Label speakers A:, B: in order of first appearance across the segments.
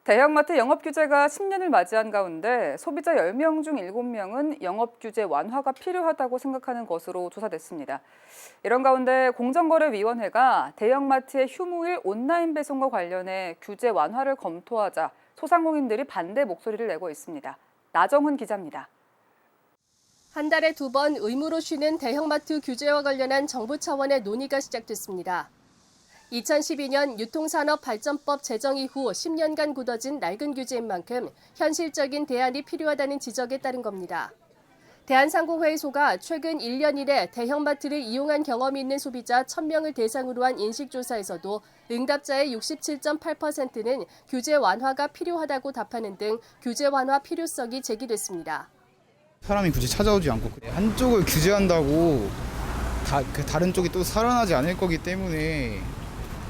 A: 대형마트 영업 규제가 10년을 맞이한 가운데 소비자 10명 중 7명은 영업 규제 완화가 필요하다고 생각하는 것으로 조사됐습니다. 이런 가운데 공정거래위원회가 대형마트의 휴무일 온라인 배송과 관련해 규제 완화를 검토하자 소상공인들이 반대 목소리를 내고 있습니다. 나정훈 기자입니다.
B: 한 달에 2번 의무로 쉬는 대형마트 규제와 관련한 정부 차원의 논의가 시작됐습니다. 2012년 유통산업발전법 제정 이후 10년간 굳어진 낡은 규제인 만큼 현실적인 대안이 필요하다는 지적에 따른 겁니다. 대한상공회의소가 최근 1년 이내 대형마트를 이용한 경험이 있는 소비자 1,000명을 대상으로 한 인식조사에서도 응답자의 67.8%는 규제 완화가 필요하다고 답하는 등 규제 완화 필요성이 제기됐습니다.
C: 사람이 굳이 찾아오지 않고 한쪽을 규제한다고 다른 쪽이 또 살아나지 않을 거기 때문에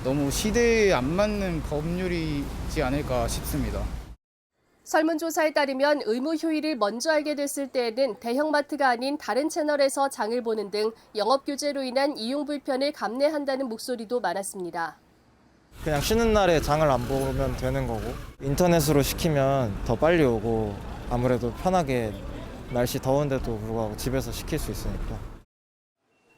C: 너무 시대에 안 맞는 법률이지 않을까 싶습니다.
B: 설문조사에 따르면 의무 휴일을 먼저 알게 됐을 때에는 대형마트가 아닌 다른 채널에서 장을 보는 등 영업 규제로 인한 이용 불편을 감내한다는 목소리도 많았습니다.
D: 그냥 쉬는 날에 장을 안 보면 되는 거고 인터넷으로 시키면 더 빨리 오고 아무래도 편하게 날씨 더운데도 불구하고 집에서 시킬 수 있으니까.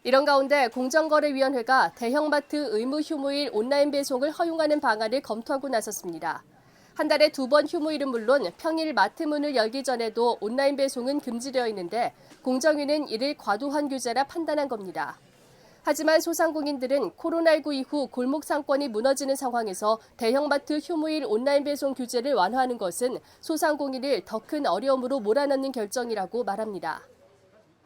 B: 이런 가운데 공정거래위원회가 대형마트 의무 휴무일 온라인 배송을 허용하는 방안을 검토하고 나섰습니다. 한 달에 2번 휴무일은 물론 평일 마트 문을 열기 전에도 온라인 배송은 금지되어 있는데 공정위는 이를 과도한 규제라 판단한 겁니다. 하지만 소상공인들은 코로나19 이후 골목 상권이 무너지는 상황에서 대형마트 휴무일 온라인 배송 규제를 완화하는 것은 소상공인을 더 큰 어려움으로 몰아넣는 결정이라고 말합니다.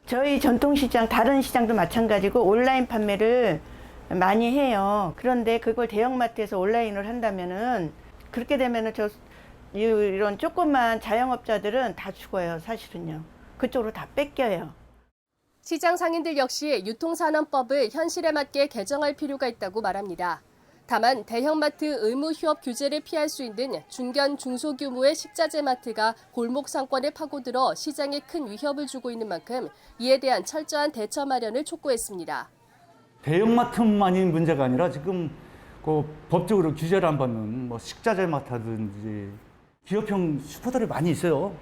E: 저희 전통시장, 다른 시장도 마찬가지고 온라인 판매를 많이 해요. 그런데 그걸 대형마트에서 온라인을 한다면은 그렇게 되면은 이런 조그만 자영업자들은 다 죽어요, 사실은요. 그쪽으로 다 뺏겨요.
B: 시장 상인들 역시 유통산업법을 현실에 맞게 개정할 필요가 있다고 말합니다. 다만 대형마트 의무 휴업 규제를 피할 수 있는 중견 중소규모의 식자재 마트가 골목 상권에 파고들어 시장에 큰 위협을 주고 있는 만큼 이에 대한 철저한 대처 마련을 촉구했습니다.
F: 대형마트만이 문제가 아니라 지금 법적으로 규제를 안 받는 식자재 마트라든지 기업형 슈퍼들이 많이 있어요.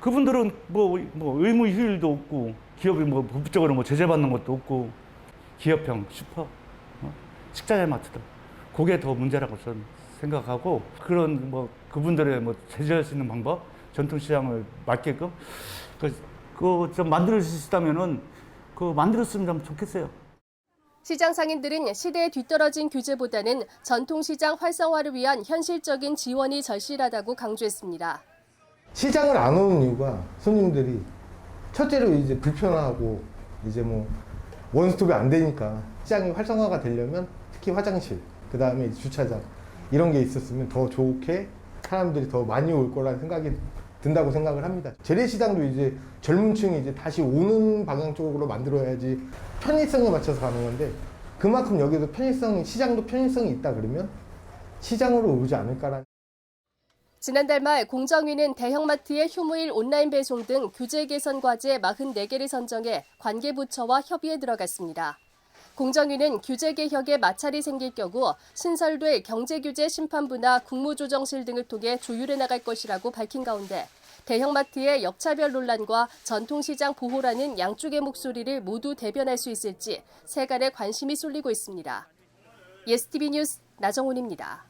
F: 그분들은 의무 휴일도 없고 기업이 법적으로 제재받는 것도 없고 기업형 슈퍼 식자재 마트들. 그게 더 문제라고 저는 생각하고 그런 그분들의 제재할 수 있는 방법, 전통시장을 맞게끔 그거 좀 만들 수 있다면은 만들었으면 좀 좋겠어요.
B: 시장 상인들은 시대에 뒤떨어진 규제보다는 전통시장 활성화를 위한 현실적인 지원이 절실하다고 강조했습니다.
G: 시장을 안 오는 이유가 손님들이 첫째로 이제 불편하고 이제 원스톱이 안 되니까 시장이 활성화가 되려면 특히 화장실 그 다음에 주차장 이런 게 있었으면 더 좋게 사람들이 더 많이 올 거라는 생각이 든다고 생각을 합니다. 재래시장도 이제 젊은 층이 이제 다시 오는 방향 쪽으로 만들어야지 편의성에 맞춰서 가는 건데 그만큼 여기도 시장도 편의성이 있다 그러면 시장으로 오지 않을까라는.
B: 지난달 말 공정위는 대형마트의 휴무일 온라인 배송 등 규제 개선 과제 44개를 선정해 관계부처와 협의에 들어갔습니다. 공정위는 규제 개혁에 마찰이 생길 경우 신설될 경제규제심판부나 국무조정실 등을 통해 조율해 나갈 것이라고 밝힌 가운데 대형마트의 역차별 논란과 전통시장 보호라는 양쪽의 목소리를 모두 대변할 수 있을지 세간의 관심이 쏠리고 있습니다. 예스티비 뉴스 나정훈입니다.